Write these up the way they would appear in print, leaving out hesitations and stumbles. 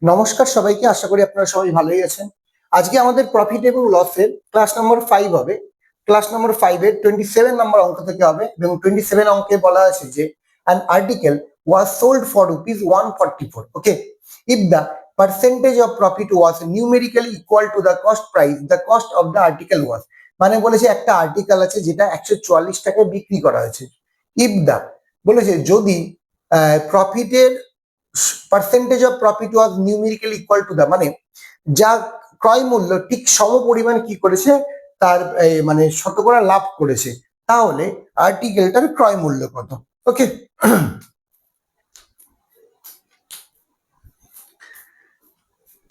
নমস্কার সবাইকে, আশা করি আপনারা সবাই ভালোই আছেন। আজকে আমাদের প্রফিট এবং লসের ক্লাস নম্বর 5 হবে। ক্লাস নম্বর 5 এর 27 নম্বর অঙ্ক থেকে হবে এবং 27 অঙ্কে বলা আছে যে an article was sold for rupees 144. Okay, if the percentage of profit was numerically equal to the cost price, the cost of the article was, মানে বলেছে একটা আর্টিকেল আছে যেটা 144 টাকায় বিক্রি করা হয়েছে। if the বলেছে যদি প্রফিটের percentage of profit was numerically equal to the, মানে যা ক্রয় মূল্য ঠিক সম পরিমাণ কি করেছে তার মানে শতকরা লাভ করেছে, তাহলে আর্টিকেলটার ক্রয় মূল্য কত। ওকে,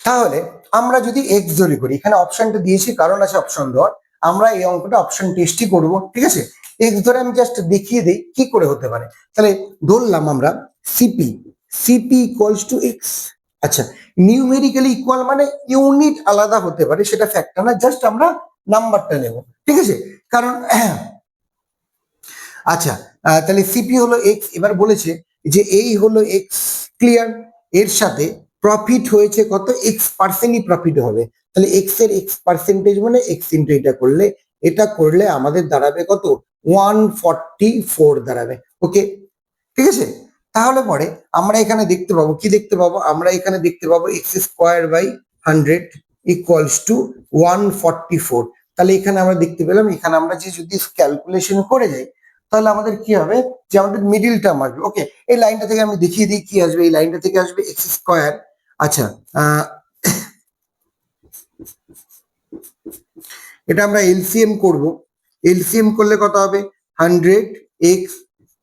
তাহলে আমরা যদি এক্স ধরে করি, এখানে অপশনটা দিয়েছি কারণ আছে অপশন দেওয়ার, আমরা এই অঙ্কটা অপশন টেস্টই করব। ঠিক আছে, এক্স ধরে আমি জাস্ট দেখিয়ে দিই কি করে হতে পারে। তাহলে ধরলাম আমরা সিপি ইকুয়ালস টু এক্স। আচ্ছা, নিউমেরিক্যালি ইকুয়াল মানে ইউনিট আলাদা হতে পারে, সেটা ফ্যাক্টর না, জাস্ট আমরা নাম্বারটা নেব। ঠিক আছে, কারণ আচ্ছা তাহলে সিপি হলো এক্স। এবার বলেছে যে এই হলো এক্স, ক্লিয়ার। এর সাথে প্রফিট হয়েছে কত, এক্স পার্সেন্টই প্রফিট হবে। তাহলে এক্স এর এক্স পার্সেন্টেজ মানে এক্স ইন্টু এটা করলে আমাদের দাঁড়াবে কত, 144 দাঁড়াবে। ওকে, ঠিক আছে। তাহলে পরে আমরা এখানে দেখতে পাবো কি, দেখতে পাবো আমরা এখানে দেখতে পাবো X square by 100 equals to 144। তাহলে এখানে আমরা দেখতে পেলাম, এখানে আমরা যে যদি ক্যালকুলেশন করে যাই তাহলে আমাদের কি হবে, যে আমাদের মিডিল টার্ম আসবে। ওকে, এই লাইনটা থেকে আমি দেখিয়ে দিই কি আসবে। এই লাইনটা থেকে আসবে এক্স স্কোয়ার। আচ্ছা, এটা আমরা এলসিএম করব। এলসিএম করলে কত হবে, 100x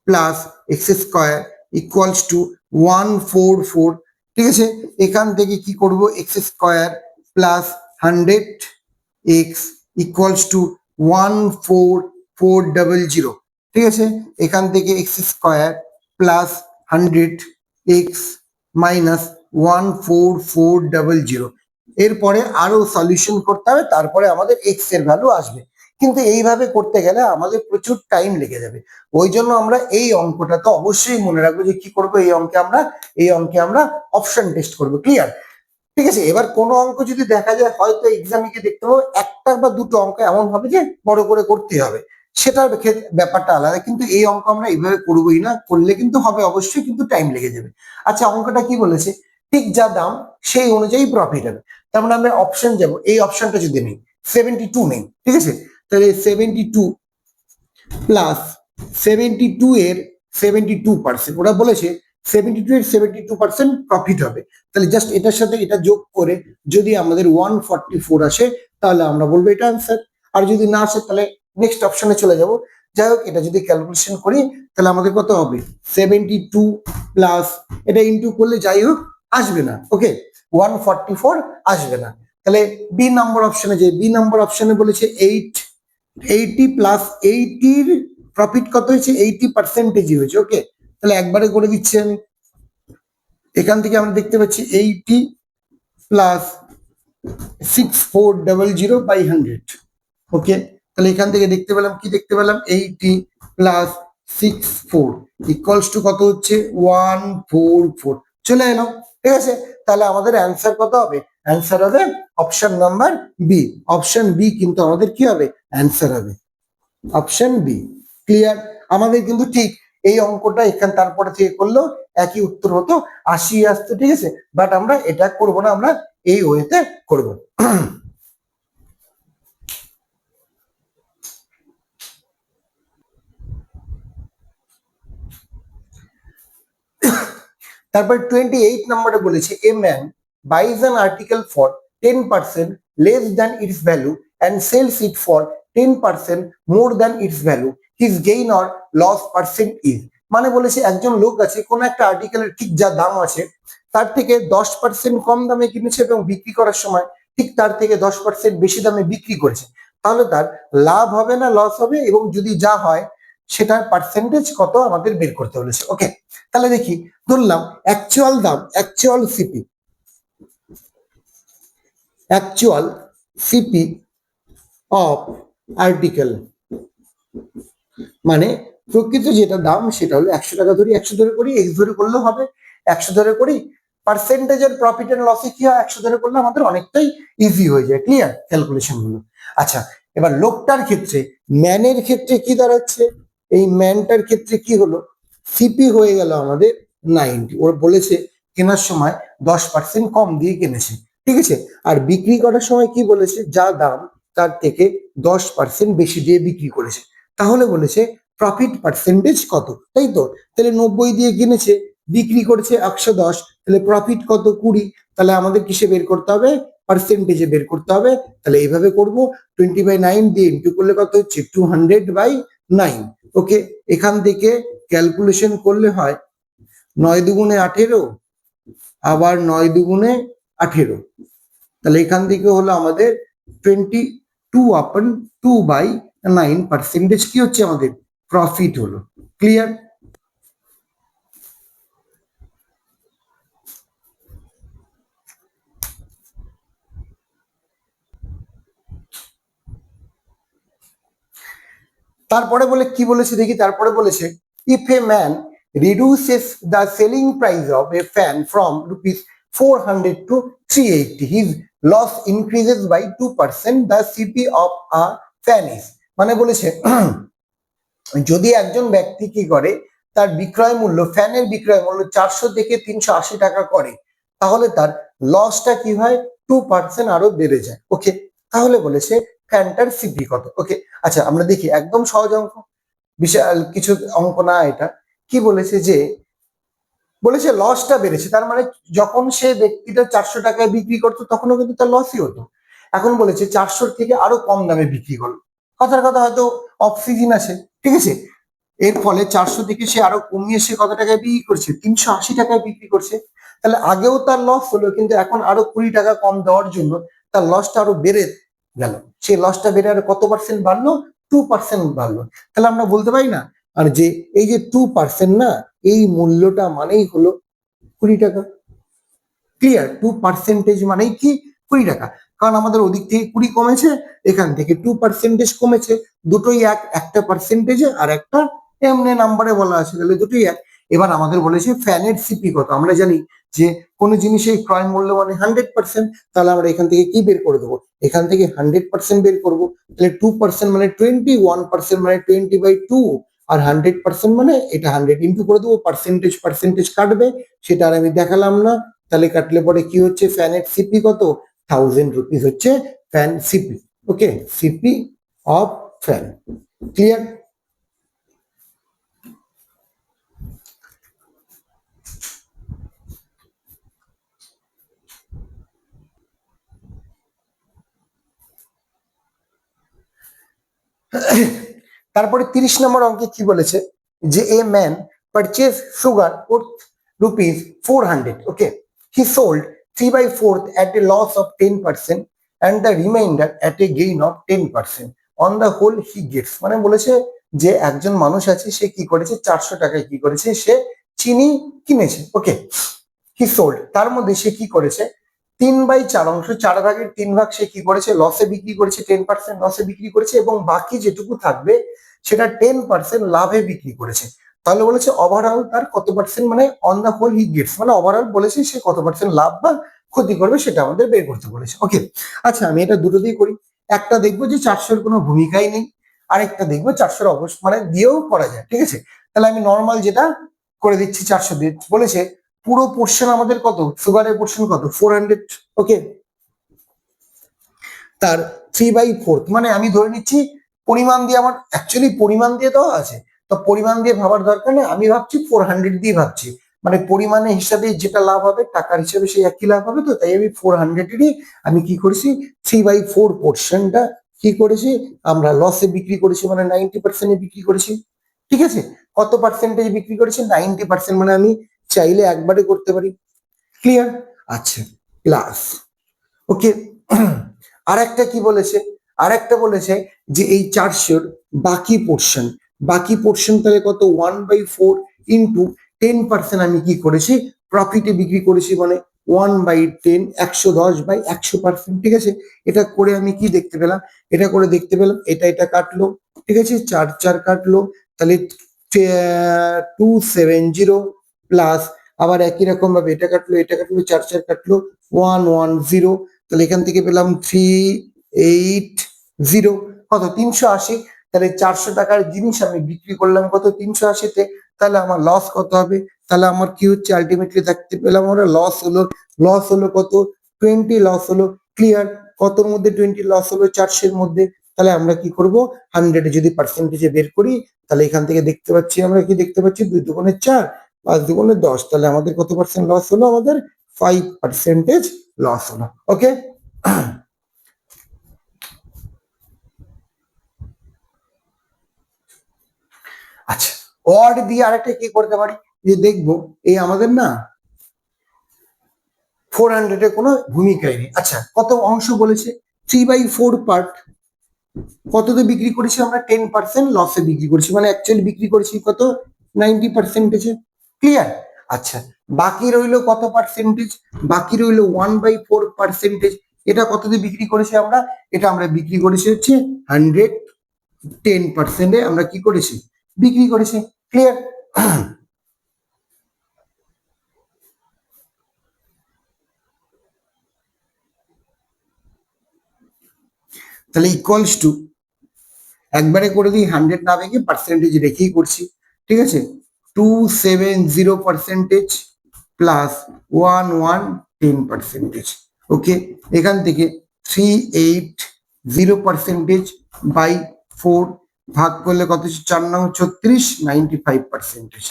plus x square equals to 144। ঠিক আছে, এখান থেকে কি করব, x square plus 100x equals to 14400। ঠিক আছে, এখান থেকে x square plus 100x minus 14400। এরপরে আরো সলিউশন করতে হবে, তারপরে আমাদের এক্স এর ভ্যালু আসবে। কিন্তু এইভাবে করতে গেলে আমাদের প্রচুর টাইম লেগে যাবে। ওই জন্য আমরা এই অঙ্কটা তো অবশ্যই মনে রাখবো যে কি করবো, এই অঙ্কে আমরা অপশন টেস্ট করবো। ক্লিয়ার? ঠিক আছে, এবার কোনো অঙ্ক যদি দেখা যায় হয়তো এক্সামে গিয়ে দেখতে পাবো একটা বা দুটো অঙ্ক এমন হবে যে বড় করে করতে হবে, সেটার ব্যাপারটা আলাদা। কিন্তু এই অঙ্ক আমরা এইভাবে করবোই না, করলে কিন্তু হবে অবশ্যই, কিন্তু টাইম লেগে যাবে। আচ্ছা, অঙ্কটা কি বলেছে, ঠিক যা দাম সেই অনুযায়ী প্রফিট হবে। তার মানে আমরা অপশন যাব, এই অপশনটা যদি নেই 72 নেই। ঠিক আছে, তাহলে 72 প্লাস 72 এর 72%, ওরা বলেছে 72 এর 72% প্রফিট হবে। তাহলে জাস্ট এটার সাথে এটা যোগ করে যদি আমাদের 144 আসে তাহলে আমরা বলবো এটা আনসার। আর যদি না আসে তাহলে নেক্সট অপশনে চলে যাব। যাই হোক, এটা যদি ক্যালকুলেশন করি তাহলে আমাদের কত হবে, 72 প্লাস এটা ইনটু করলে যাই হোক আসবে না। ওকে, 144 আসবে না। তাহলে বি নাম্বার অপশনে যে, বি নাম্বার অপশনে বলেছে 80 প্লাস 80-র প্রফিট কত হয়েছে, 80% হয়েছে। ওকে, তাহলে একবারে করে দিচ্ছি আমি। এখান থেকে আমরা দেখতে পাচ্ছি 80 প্লাস 6400 বাই 100। ওকে, তাহলে এখান থেকে দেখতে পেলাম কি, দেখতে পেলাম 80 প্লাস 64 ইকুয়ালস টু কত হচ্ছে, 144 চলে এলো। ঠিক আছে, তাহলে আমাদের অ্যান্সার কত হবে, অ্যান্সার হবে option number B. Option B কিন্তু আমাদের কি হবে, অ্যান্সার হবে অপশন বি। ক্লিয়ার? আমাদের কিন্তু ঠিক এই অঙ্কটা এখান তারপরে থেকে করলেও একই উত্তর হতো, 80 আসতো। ঠিক আছে, বাট আমরা এটা করব না, আমরা এই ওয়েতে করব। তারপর 28 নম্বরে বলেছে a man buys an article for 10% less than its value and sells it for 10% more than its value. His gain or loss percent is, মানে বলেছে একজন লোক আছে কোন একটা আর্টিকেলের ঠিক যা দাম আছে তার থেকে 10% কম দামে কিনেছে এবং বিক্রি করার সময় ঠিক তার থেকে 10% বেশি দামে বিক্রি করেছে, তাহলে তার লাভ হবে না লস হবে, এবং যদি যা হয় সেটার পার্সেন্টেজ কত আমাদের বের করতে বলেছে। ওকে, তাহলে দেখি, ধরলাম অ্যাকচুয়াল দাম, অ্যাকচুয়াল সিপি অফ আর্টিকেল, মানে প্রকৃত যেটা দাম সেটা হলো 100 টাকা ধরি, 100 ধরে করি, এক্স ধরে করলেও হবে, 100 ধরে করি, পার্সেন্টেজের প্রফিট এন্ড লসে কি হয় 100 ধরে করলে আমাদের অনেকটাই ইজি হয়ে যায়, ক্লিয়ার ক্যালকুলেশন গুলো। আচ্ছা, এবার লোকটার ক্ষেত্রে, ম্যানের ক্ষেত্রে কি দাঁড়াচ্ছে, এই ম্যানটার ক্ষেত্রে কি হলো, সিপি হয়ে গেল আমাদের 90। ওর বলেছে কেনার সময় 10% কম দিয়ে কিনেছে, ঠিক আছে। আর বিক্রি করার সময় কি বলেছে, যা দাম তার থেকে 10% বেশি দিয়ে বিক্রি করেছে। তাহলে বলেছে প্রফিট পার্সেন্টেজ কত, তাই তো। তাহলে 90 দিয়ে কিনেছে, বিক্রি করেছে 110, তাহলে প্রফিট কত 20। তাহলে আমাদের কিসে বের করতে হবে, পার্সেন্টেজে বের করতে হবে। তাহলে এইভাবে করব, 20/9 দিয়ে ইন্টু করলে কত হচ্ছে 200/9। ওকে, এখান থেকে ক্যালকুলেশন করলে হয় 9 দুগুণে 18, আবার 9 দুগুণে 18। তাহলে এখান থেকে হলো আমাদের 22/2/9 পার্সেন্টেজ কি হচ্ছে আমাদের প্রফিট হলো, ক্লিয়ার। তারপরে বলে কি বলেছে দেখি, তারপরে বলেছে if a man reduces the selling price of a fan from rupees 400 to 380, his loss increases by 2%, the CP of a fan is, মানে বলেছে যদি একজন ব্যক্তি কি করে, তার বিক্রয় মূল্য, ফ্যানের বিক্রয় মূল্য 400 থেকে 380 টাকা করে, তাহলে তার লসটা কি হয় 2% আরো বেড়ে যায়। ওকে, তাহলে বলেছে ফ্যানটার সিপি কত। ওকে, আচ্ছা আমরা দেখি, একদম সহজ অঙ্ক, বিশাল কিছু অঙ্ক না এটা। কি বলেছে যে, বলেছে লসটা বেড়েছে, তার মানে যখন সে ব্যক্তিটা 400 টাকায় বিক্রি করতো তখনও কিন্তু তার লসই হতো। এখন বলেছে 400 থেকে আরো কম দামে বিক্রি করলো, কথার কথা হয়তো অফ সিজন আছে, ঠিক আছে। এর ফলে 400 থেকে সে আরো কমিয়ে সে কত টাকায় বিক্রি করছে, 380 টাকায় বিক্রি করছে। তাহলে আগেও তার লস হলো, কিন্তু এখন আরো 20 টাকা কম দেওয়ার জন্য তার লসটা আরো বেড়ে গেল। সেই লসটা বেড়ে আরো কত পার্সেন্ট বাড়লো, 2% বাড়লো। তাহলে আমরা বলতে পারি না, আর যে এই যে 2% না, এই মূল্যটা মানেই হলো 20 টাকা, ক্লিয়ার। 2% মানেই কি 20 টাকা, কারণ আমাদের ওদিক থেকে 20 কমেছে, এখান থেকে 2% কমেছে, দুটোই এক, একটা পার্সেন্টেজে আর একটা এমনি নাম্বারে বলা আছে, তাহলে দুটোই এক। এবার আমাদের বলেছে ফ্যানের সিপি কত, আমরা জানি যে কোনো জিনিসের ক্রয় মূল্য মানে 100%, তাহলে আমরা এখান থেকে কি বের করে দেবো, এখান থেকে 100% বের করবো। তাহলে 2% মানে 20, 1% মানে 20/2, আর 100% মানে এটা 100 ইন্টু করে দেবো, পার্সেন্টেজ পার্সেন্টেজ কাটবে, সেটা আর আমি দেখালাম না। তাহলে কাটলে পরে কি হচ্ছে, ফ্যানের সিপি কত 1000 রুপিস হচ্ছে fan CP. Okay, CP of fan, clear. তারপরে 30 নম্বর অঙ্কে কি বলেছে, যে a man purchase sugar worth rupees 400, okay, he sold 3/4 at a loss of 10% and the remainder at a gain of 10%, on the whole he gets, মানে বলেছে যে একজন মানুষ আছে, সে কি করেছে 400 টাকায় কি করেছে, সে চিনি কিনেছে। ওকে, হি সোল্ড, তার মধ্যে সে কি করেছে 3/4 অংশ, 4 ভাগের 3 ভাগ সে কি করেছে লসে বিক্রি করেছে, 10% লসে বিক্রি করেছে, এবং বাকি যেটুকু থাকবে সেটা 10% লাভে বিক্রি করেছে। তাহলে বলেছে ওভারঅল তার কত পার্সেন্ট, মানে on the whole he gets, মানে ওভারঅল বলেছে সে কত পার্সেন্ট লাভ বা ক্ষতি করবে সেটা আমাদের বের করতে বলেছে। ওকে, আচ্ছা আমি এটা দুটো দিয়ে করি, একটা দেখবো যে 400-র কোনো ভূমিকাই নেই, আরেকটা দেখবো 400-র অবশ্য মানে দিয়েও করা যায়, ঠিক আছে। তাহলে আমি নর্মাল যেটা করে দিচ্ছি 400 দিয়ে, বলেছে পুরো পোর্শন আমাদের কত, সুগারের পোর্শন কত 400, ওকে, তার 3/4, মানে আমি ধরে নিচ্ছি পরিমাণ দিয়ে, আমার অ্যাকচুয়ালি পরিমাণ দিয়ে দেওয়া আছে, তো পরিমাণ দিয়ে ভাবার দরকার নেই, আমি ভাবছি 400 দিয়ে ভাবছি, মানে পরিমাণের হিসাবে যেটা লাভ হবে টাকার হিসাবে সেই একই লাভ হবে, তো তাই আমি 400-এরই আমি কি করেছি 3/4 পোর্শনটা কি করেছি আমরা লসে বিক্রি করেছি, মানে 90% বিক্রি করেছি, ঠিক আছে। কত পার্সেন্টেজ বিক্রি করেছি 90%, মানে আমি চাইলে একবারে করতে পারি, ক্লিয়ার। আচ্ছা, প্লাস, ওকে, আর একটা কি বলেছে, আর একটা বলেছে যে এই 400-র বাকি পোর্শন, বাকি পোর্শন তাহলে কত 1/4 ইন্টু 10% আমি কি করেছি প্রফিটে বিক্রি করেছি, মানে 1/10, 110/100%, ঠিক আছে। এটা করে আমি কি দেখতে পেলাম, এটা করে দেখতে পেলাম এটা এটা কাটলো, ঠিক আছে, 4 4 কাটলো, তাহলে 270 প্লাস আবার একই রকম ভাবে এটা কাটলো, 4 4 কাটলো, 1 1 0, তাহলে এখান থেকে পেলাম 380, কত 380। তাহলে 400 টাকার জিনিস আমি বিক্রি করলাম কত 380-তে, তাহলে আমার লস কত হবে? তাহলে আমার কি হচ্ছে আলটিমেটলি দেখতে পেলাম আমরা লস হলো কত 20 লস হলো। ক্লিয়ার? কতর মধ্যে 20 লস হলো? 400-এর মধ্যে। তাহলে আমরা কি করব 100 যদি পার্সেন্টেজে বের করি, তাহলে এখান থেকে দেখতে পাচ্ছি আমরা কি দেখতে পাচ্ছি 2 দুগুণে 4, 5 দুগুণে 10, তাহলে আমাদের কত পার্সেন্ট লস হলো? আমাদের 5% লস হলো। ওকে, আচ্ছা অড দিয়ে আরেকটা কি করতে পারি, যে দেখবো এই আমাদের না 400 কোনো ভূমিকাই নেই। আচ্ছা কত অংশ বলেছে? 3/4 পার্ট। কততে বিক্রি করেছি আমরা? 10% লসে বিক্রি করেছি, মানে অ্যাকচুয়ালি বিক্রি করেছি কত 90%। ক্লিয়ার? আচ্ছা বাকি রইলো কত পার্সেন্টেজ? বাকি রইলো 1/4%। এটা কততে বিক্রি করেছি আমরা? এটা আমরা বিক্রি করেছি হচ্ছে 110%-এ আমরা কি করেছি? বিক্রি করেছি। ক্লিয়ার? তাহলে ইকুয়ালস টু একবারে করে দিই, 100 না ভেঙে পার্সেন্টেজ রেখেই করছি। ঠিক আছে, 270% প্লাস 10%। ওকে, এখান থেকে 380% বাই 4 ভাগ করলে কত? 4 9 36, 95%।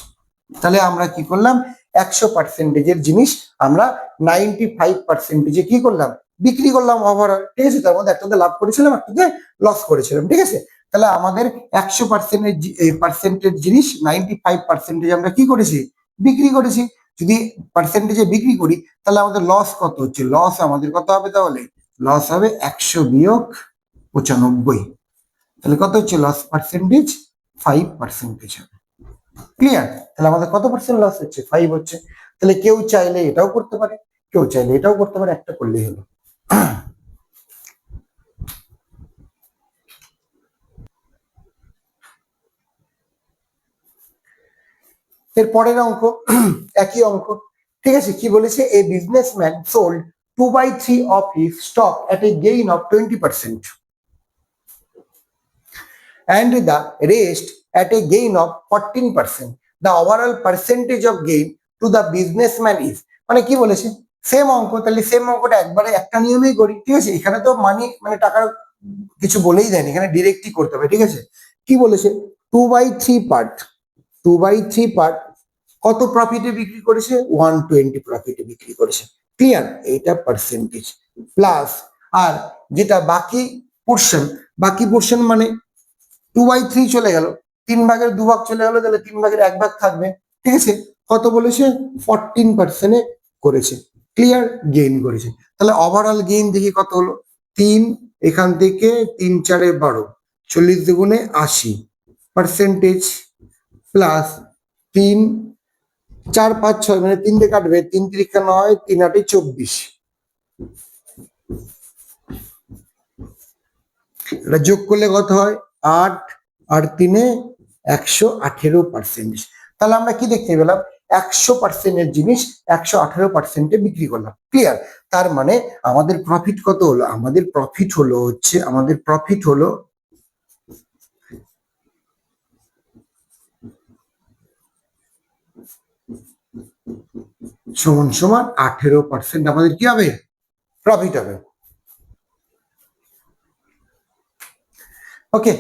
তাহলে আমরা কি করলাম 100%-এর জিনিস আমরা 95%-এ কি করলাম? বিক্রি করলাম ওভারঅল। ঠিক আছে, তার মধ্যে একটাতে লাভ করেছিলাম, একটাতে লস করেছিলাম। ঠিক আছে, তাহলে আমাদের 100%-এর জিনিস 95% আমরা কি করেছি? বিক্রি করেছি। যদি পার্সেন্টেজে বিক্রি করি তাহলে আমাদের লস কত হচ্ছে? লস আমাদের কত হবে? তাহলে লস হবে 100 বিয়োগ 95। তাহলে কত হচ্ছে লস পার্সেন্টেজ? 5% হবে। ক্লিয়ার? তাহলে আমাদের কত পার্সেন্ট লস হচ্ছে? 5 হচ্ছে। তাহলে কেউ চাইলে এটাও করতে পারে, কেউ চাইলে এটাও করতে পারে, একটা করলেই হলো। এর পরের অঙ্ক একই অঙ্ক। ঠিক আছে, কি বলেছে? A businessman sold 2/3 of his stock at a gain of 20% and the rest at a gain of 14%. The overall percentage of gain to the businessman is, মানে কি বলেছে? সেম অঙ্ক, তাহলে সেম অঙ্কটা একবারে একটা নিয়মেই করি। ঠিক আছে, এখানে তো মানি মানে টাকার কিছু বলেই দেয়নি, এখানে ডিরেক্টই করতে হবে। ঠিক আছে, কি বলেছে? 2/3 পার্ট কত প্রফিটে বিক্রি করেছে? 120 প্রফিটে বিক্রি করেছে। ক্লিয়ার? এইটা পার্সেন্টেজ প্লাস, আর যেটা বাকি পোর্শন মানে 2/3 চলে গেল, 3 ভাগের 2 ভাগ চলে গেল, তাহলে 3 ভাগের 1 ভাগ থাকবে। ঠিক আছে, কত বলেছে? 14%-এ করেছে। ক্লিয়ার? গেইন করেছে। তাহলে ওভারঅল গেইন দেখি কত হলো? 3, এখান থেকে 3 4 12, 40 দুগুণে 80 পার্সেন্টেজ প্লাস 3 4 5 6, মানে 3 দিয়ে কাটবে, 3 3 9, 3 8 24, এটা যোগ করলে কত হয়? 8 আর 3 118%। তাহলে আমরা কি দেখতে পেলাম? 100%-এর জিনিস 118%-এ বিক্রি করলাম। ক্লিয়ার? তার মানে আমাদের প্রফিট কত হলো? আমাদের প্রফিট হলো সমান সমান 18% আমাদের কি হবে? প্রফিট হবে। ওকে,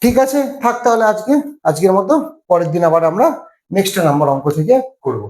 ঠিক আছে, থাক তাহলে আজকের মতো। পরের দিন আবার আমরা নেক্সট নাম্বার অঙ্ক থেকে করব।